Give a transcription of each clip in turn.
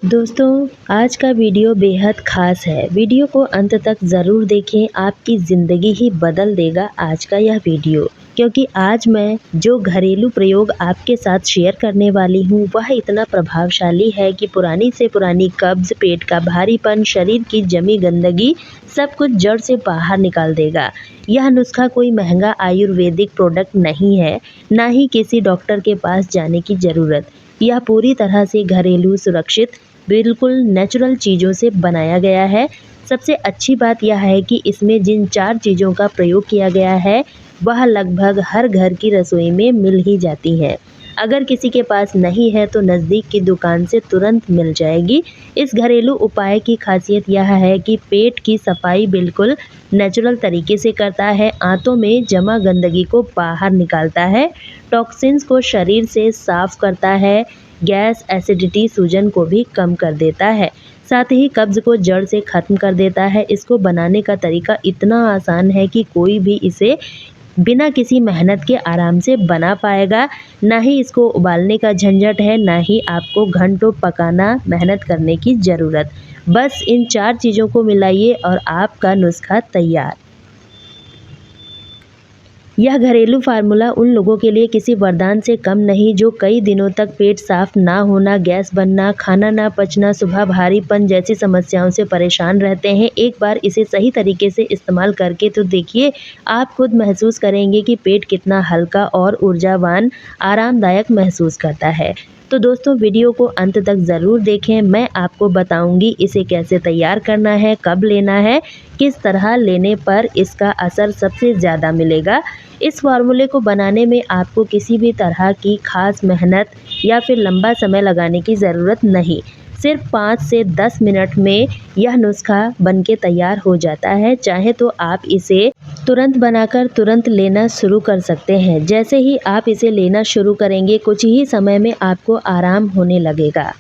दोस्तों, आज का वीडियो बेहद ख़ास है। वीडियो को अंत तक ज़रूर देखें, आपकी ज़िंदगी ही बदल देगा आज का यह वीडियो। क्योंकि आज मैं जो घरेलू प्रयोग आपके साथ शेयर करने वाली हूँ, वह इतना प्रभावशाली है कि पुरानी से पुरानी कब्ज़, पेट का भारीपन, शरीर की जमी गंदगी सब कुछ जड़ से बाहर निकाल देगा। यह नुस्खा कोई महंगा आयुर्वेदिक प्रोडक्ट नहीं है, ना ही किसी डॉक्टर के पास जाने की ज़रूरत। यह पूरी तरह से घरेलू, सुरक्षित, बिल्कुल नेचुरल चीज़ों से बनाया गया है। सबसे अच्छी बात यह है कि इसमें जिन 4 चीज़ों का प्रयोग किया गया है, वह लगभग हर घर की रसोई में मिल ही जाती हैं। अगर किसी के पास नहीं है तो नज़दीक की दुकान से तुरंत मिल जाएगी। इस घरेलू उपाय की खासियत यह है कि पेट की सफाई बिल्कुल नेचुरल तरीके से करता है, आंतों में जमा गंदगी को बाहर निकालता है, टॉक्सिन्स को शरीर से साफ करता है, गैस, एसिडिटी, सूजन को भी कम कर देता है। साथ ही कब्ज़ को जड़ से ख़त्म कर देता है। इसको बनाने का तरीका इतना आसान है कि कोई भी इसे बिना किसी मेहनत के आराम से बना पाएगा। ना ही इसको उबालने का झंझट है, ना ही आपको घंटों पकाना, मेहनत करने की ज़रूरत। बस इन 4 चीज़ों को मिलाइए और आपका नुस्खा तैयार। यह घरेलू फार्मूला उन लोगों के लिए किसी वरदान से कम नहीं जो कई दिनों तक पेट साफ ना होना, गैस बनना, खाना ना पचना, सुबह भारीपन जैसी समस्याओं से परेशान रहते हैं। एक बार इसे सही तरीके से इस्तेमाल करके तो देखिए, आप खुद महसूस करेंगे कि पेट कितना हल्का और ऊर्जावान, आरामदायक महसूस करता है। तो दोस्तों, वीडियो को अंत तक ज़रूर देखें। मैं आपको बताऊंगी इसे कैसे तैयार करना है, कब लेना है, किस तरह लेने पर इसका असर सबसे ज़्यादा मिलेगा। इस फार्मूले को बनाने में आपको किसी भी तरह की खास मेहनत या फिर लंबा समय लगाने की ज़रूरत नहीं। सिर्फ 5 से 10 मिनट में यह नुस्खा बनके तैयार हो जाता है। चाहे तो आप इसे तुरंत बनाकर तुरंत लेना शुरू कर सकते हैं। जैसे ही आप इसे लेना शुरू करेंगे, कुछ ही समय में आपको आराम होने लगेगा।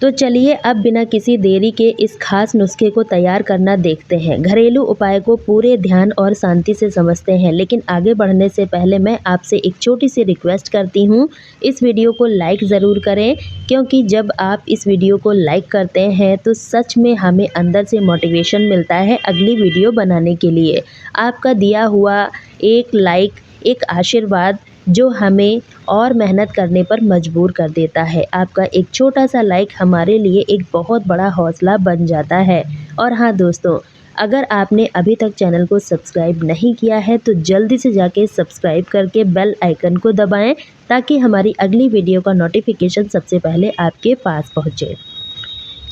तो चलिए अब बिना किसी देरी के इस खास नुस्खे को तैयार करना देखते हैं। घरेलू उपाय को पूरे ध्यान और शांति से समझते हैं, लेकिन आगे बढ़ने से पहले मैं आपसे एक छोटी सी रिक्वेस्ट करती हूँ। इस वीडियो को लाइक ज़रूर करें, क्योंकि जब आप इस वीडियो को लाइक करते हैं तो सच में हमें अंदर से मोटिवेशन मिलता है अगली वीडियो बनाने के लिए। आपका दिया हुआ एक लाइक, एक आशीर्वाद जो हमें और मेहनत करने पर मजबूर कर देता है। आपका एक छोटा सा लाइक हमारे लिए एक बहुत बड़ा हौसला बन जाता है। और हाँ दोस्तों, अगर आपने अभी तक चैनल को सब्सक्राइब नहीं किया है तो जल्दी से जाके सब्सक्राइब करके बेल आइकन को दबाएं, ताकि हमारी अगली वीडियो का नोटिफिकेशन सबसे पहले आपके पास पहुँचे।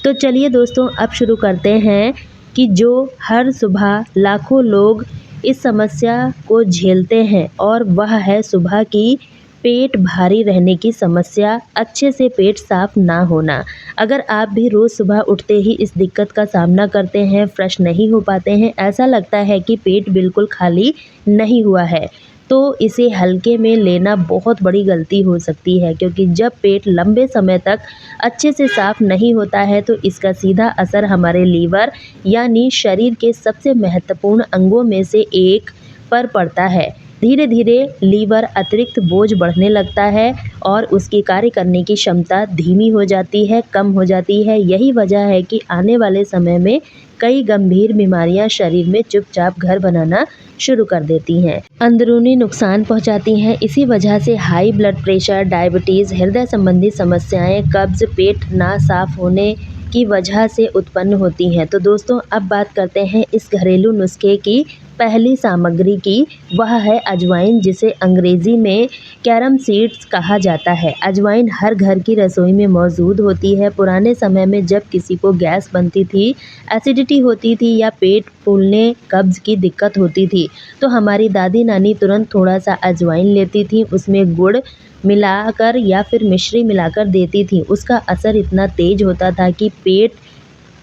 तो चलिए दोस्तों, अब शुरू करते हैं कि जो हर सुबह लाखों लोग इस समस्या को झेलते हैं, और वह है सुबह की पेट भारी रहने की समस्या, अच्छे से पेट साफ ना होना। अगर आप भी रोज़ सुबह उठते ही इस दिक्कत का सामना करते हैं, फ्रेश नहीं हो पाते हैं, ऐसा लगता है कि पेट बिल्कुल खाली नहीं हुआ है, तो इसे हल्के में लेना बहुत बड़ी गलती हो सकती है। क्योंकि जब पेट लंबे समय तक अच्छे से साफ नहीं होता है तो इसका सीधा असर हमारे लीवर यानी शरीर के सबसे महत्वपूर्ण अंगों में से एक पर पड़ता है। धीरे धीरे लीवर अतिरिक्त बोझ बढ़ने लगता है और उसकी कार्य करने की क्षमता धीमी हो जाती है, कम हो जाती है। यही वजह है कि आने वाले समय में कई गंभीर बीमारियां शरीर में चुपचाप घर बनाना शुरू कर देती हैं, अंदरूनी नुकसान पहुंचाती हैं। इसी वजह से हाई ब्लड प्रेशर, डायबिटीज़, हृदय संबंधी समस्याएं, कब्ज, पेट ना साफ होने की वजह से उत्पन्न होती हैं। तो दोस्तों, अब बात करते हैं इस घरेलू नुस्खे की पहली सामग्री की। वह है अजवाइन, जिसे अंग्रेज़ी में कैरम सीड्स कहा जाता है। अजवाइन हर घर की रसोई में मौजूद होती है। पुराने समय में जब किसी को गैस बनती थी, एसिडिटी होती थी या पेट फूलने, कब्ज़ की दिक्कत होती थी, तो हमारी दादी नानी तुरंत थोड़ा सा अजवाइन लेती थी, उसमें गुड़ मिलाकर या फिर मिश्री मिलाकर देती थी। उसका असर इतना तेज होता था कि पेट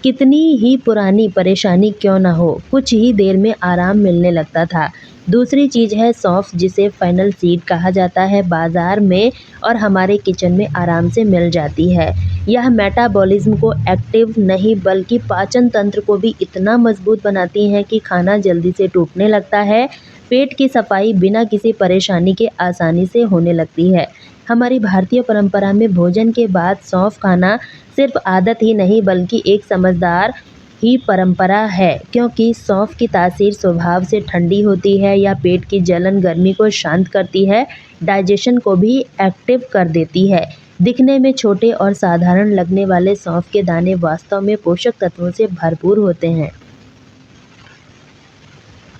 कितनी ही पुरानी परेशानी क्यों ना हो, कुछ ही देर में आराम मिलने लगता था। दूसरी चीज़ है सौंफ, जिसे फेनल सीड कहा जाता है। बाज़ार में और हमारे किचन में आराम से मिल जाती है। यह मेटाबॉलिज्म को एक्टिव नहीं बल्कि पाचन तंत्र को भी इतना मजबूत बनाती है कि खाना जल्दी से टूटने लगता है। पेट की सफाई बिना किसी परेशानी के आसानी से होने लगती है। हमारी भारतीय परंपरा में भोजन के बाद सौंफ खाना सिर्फ आदत ही नहीं बल्कि एक समझदार ही परंपरा है, क्योंकि सौंफ की तासीर स्वभाव से ठंडी होती है। यह पेट की जलन गर्मी को शांत करती है, डाइजेशन को भी एक्टिव कर देती है। दिखने में छोटे और साधारण लगने वाले सौंफ के दाने वास्तव में पोषक तत्वों से भरपूर होते हैं।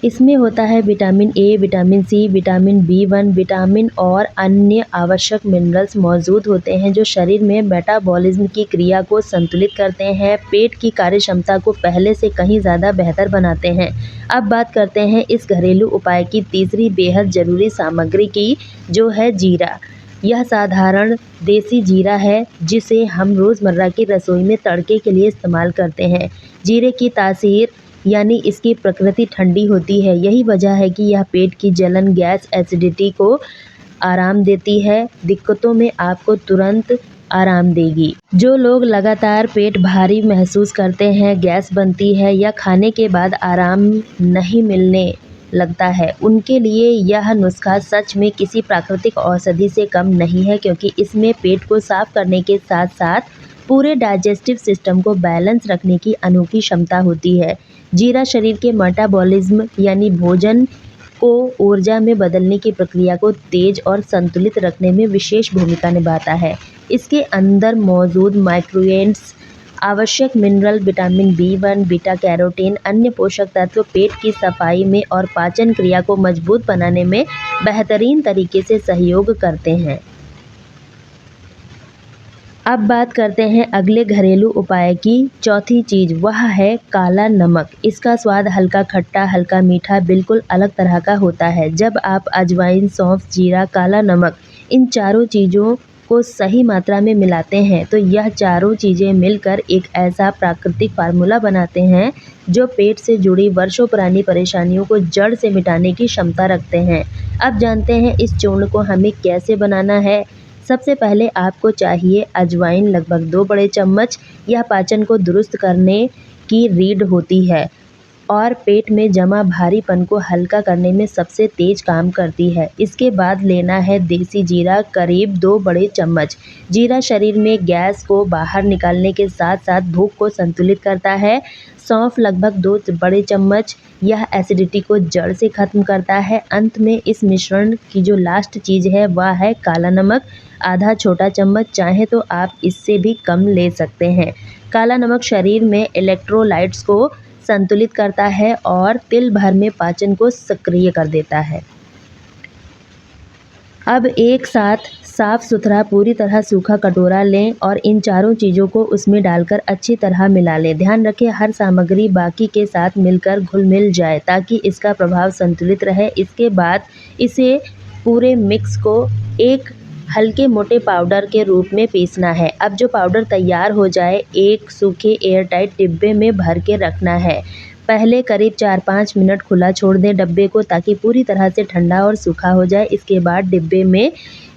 इसमें होता है vitamin A, vitamin C, vitamin B one, vitamin और अन्य आवश्यक मिनरल्स मौजूद होते हैं जो शरीर में मेटाबॉलिज्म की क्रिया को संतुलित करते हैं, पेट की कार्यक्षमता को पहले से कहीं ज़्यादा बेहतर बनाते हैं। अब बात करते हैं इस घरेलू उपाय की तीसरी बेहद ज़रूरी सामग्री की, जो है जीरा। यह साधारण देसी जीरा है जिसे हम रोज़मर्रा की रसोई में तड़के के लिए इस्तेमाल करते हैं। जीरे की तासीर यानी इसकी प्रकृति ठंडी होती है। यही वजह है कि यह पेट की जलन, गैस, एसिडिटी को आराम देती है। दिक्कतों में आपको तुरंत आराम देगी। जो लोग लगातार पेट भारी महसूस करते हैं, गैस बनती है या खाने के बाद आराम नहीं मिलने लगता है, उनके लिए यह नुस्खा सच में किसी प्राकृतिक औषधि से कम नहीं है, क्योंकि इसमें पेट को साफ करने के साथ साथ पूरे डाइजेस्टिव सिस्टम को बैलेंस रखने की अनोखी क्षमता होती है। जीरा शरीर के मेटाबॉलिज्म यानी भोजन को ऊर्जा में बदलने की प्रक्रिया को तेज और संतुलित रखने में विशेष भूमिका निभाता है। इसके अंदर मौजूद माइक्रोन्यूट्रिएंट्स, आवश्यक mineral, vitamin B1, beta carotene, अन्य पोषक तत्व पेट की सफाई में और पाचन क्रिया को मजबूत बनाने में बेहतरीन तरीके से सहयोग करते हैं। अब बात करते हैं अगले घरेलू उपाय की। चौथी चीज़ वह है काला नमक। इसका स्वाद हल्का खट्टा, हल्का मीठा, बिल्कुल अलग तरह का होता है। जब आप अजवाइन, सौंफ, जीरा, काला नमक इन चारों चीज़ों को सही मात्रा में मिलाते हैं तो यह चारों चीज़ें मिलकर एक ऐसा प्राकृतिक फार्मूला बनाते हैं जो पेट से जुड़ी वर्षों पुरानी परेशानियों को जड़ से मिटाने की क्षमता रखते हैं। अब जानते हैं इस चूर्ण को हमें कैसे बनाना है। सबसे पहले आपको चाहिए अजवाइन, लगभग 2 बड़े चम्मच। यह पाचन को दुरुस्त करने की रीढ़ होती है और पेट में जमा भारीपन को हल्का करने में सबसे तेज काम करती है। इसके बाद लेना है देसी जीरा, करीब 2 बड़े चम्मच। जीरा शरीर में गैस को बाहर निकालने के साथ साथ भूख को संतुलित करता है। सौंफ लगभग 2 बड़े चम्मच, यह एसिडिटी को जड़ से खत्म करता है। अंत में इस मिश्रण की जो लास्ट चीज़ है वह है काला नमक, आधा छोटा चम्मच। चाहे तो आप इससे भी कम ले सकते हैं। काला नमक शरीर में इलेक्ट्रोलाइट्स को संतुलित करता है और तिल भर में पाचन को सक्रिय कर देता है। अब एक साथ साफ सुथरा पूरी तरह सूखा कटोरा लें और इन चारों चीज़ों को उसमें डालकर अच्छी तरह मिला लें। ध्यान रखें हर सामग्री बाकी के साथ मिलकर घुल मिल जाए ताकि इसका प्रभाव संतुलित रहे। इसके बाद इसे पूरे मिक्स को एक हल्के मोटे पाउडर के रूप में पीसना है। अब जो पाउडर तैयार हो जाए एक सूखे एयरटाइट डिब्बे में भर के रखना है। पहले करीब 4-5 मिनट खुला छोड़ दें डब्बे को ताकि पूरी तरह से ठंडा और सूखा हो जाए। इसके बाद डिब्बे में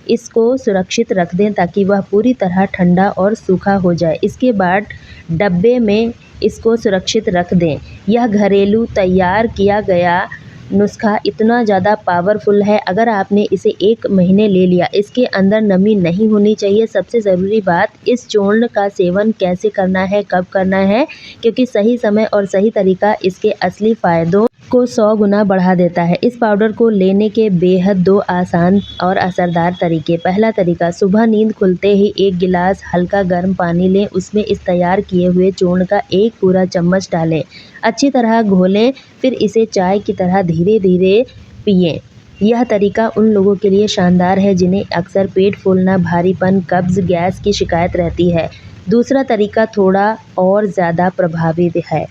इसको सुरक्षित रख दें ताकि वह पूरी तरह ठंडा और सूखा हो जाए। इसके बाद डब्बे में इसको सुरक्षित रख दें। यह घरेलू तैयार किया गया नुस्खा इतना ज़्यादा पावरफुल है, अगर आपने इसे 1 महीने ले लिया, इसके अंदर नमी नहीं होनी चाहिए। सबसे ज़रूरी बात, इस चूर्ण का सेवन कैसे करना है, कब करना है, क्योंकि सही समय और सही तरीका इसके असली फ़ायदों को 100 गुना बढ़ा देता है। इस पाउडर को लेने के बेहद 2 आसान और असरदार तरीके। पहला तरीका, सुबह नींद खुलते ही 1 गिलास हल्का गर्म पानी लें, उसमें इस तैयार किए हुए चूर्ण का 1 पूरा चम्मच डालें, अच्छी तरह घोलें, फिर इसे चाय की तरह धीरे धीरे पिएं। यह तरीका उन लोगों के लिए शानदार है जिन्हें अक्सर पेट फूलना, भारीपन, कब्ज़, गैस की शिकायत रहती है। दूसरा तरीका थोड़ा और ज़्यादा प्रभावी है,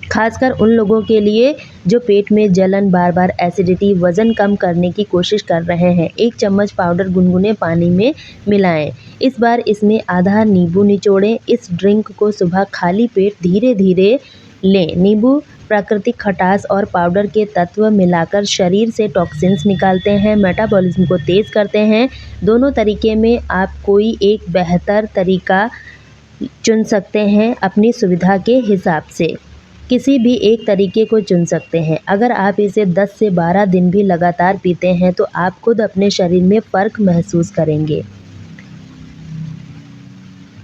खासकर उन लोगों के लिए जो पेट में जलन, बार बार एसिडिटी, वज़न कम करने की कोशिश कर रहे हैं। 1 चम्मच पाउडर गुनगुने पानी में मिलाएं। इस बार इसमें आधा नींबू निचोड़ें। इस ड्रिंक को सुबह खाली पेट धीरे धीरे लें। नींबू प्राकृतिक खटास और पाउडर के तत्व मिलाकर शरीर से टॉक्सिन्स निकालते हैं, मेटाबॉलिज्म को तेज़ करते हैं। दोनों तरीके में आप कोई एक बेहतर तरीका चुन सकते हैं अपनी सुविधा के हिसाब से। किसी भी एक तरीके को चुन सकते हैं। अगर आप इसे 10 से 12 दिन भी लगातार पीते हैं तो आप खुद अपने शरीर में फ़र्क महसूस करेंगे।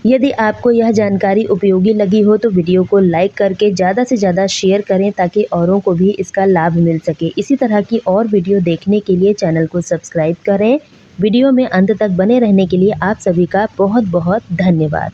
यदि आपको यह जानकारी उपयोगी लगी हो तो वीडियो को लाइक करके ज़्यादा से ज़्यादा शेयर करें ताकि औरों को भी इसका लाभ मिल सके। इसी तरह की और वीडियो देखने के लिए चैनल को सब्सक्राइब करें। वीडियो में अंत तक बने रहने के लिए आप सभी का बहुत बहुत धन्यवाद।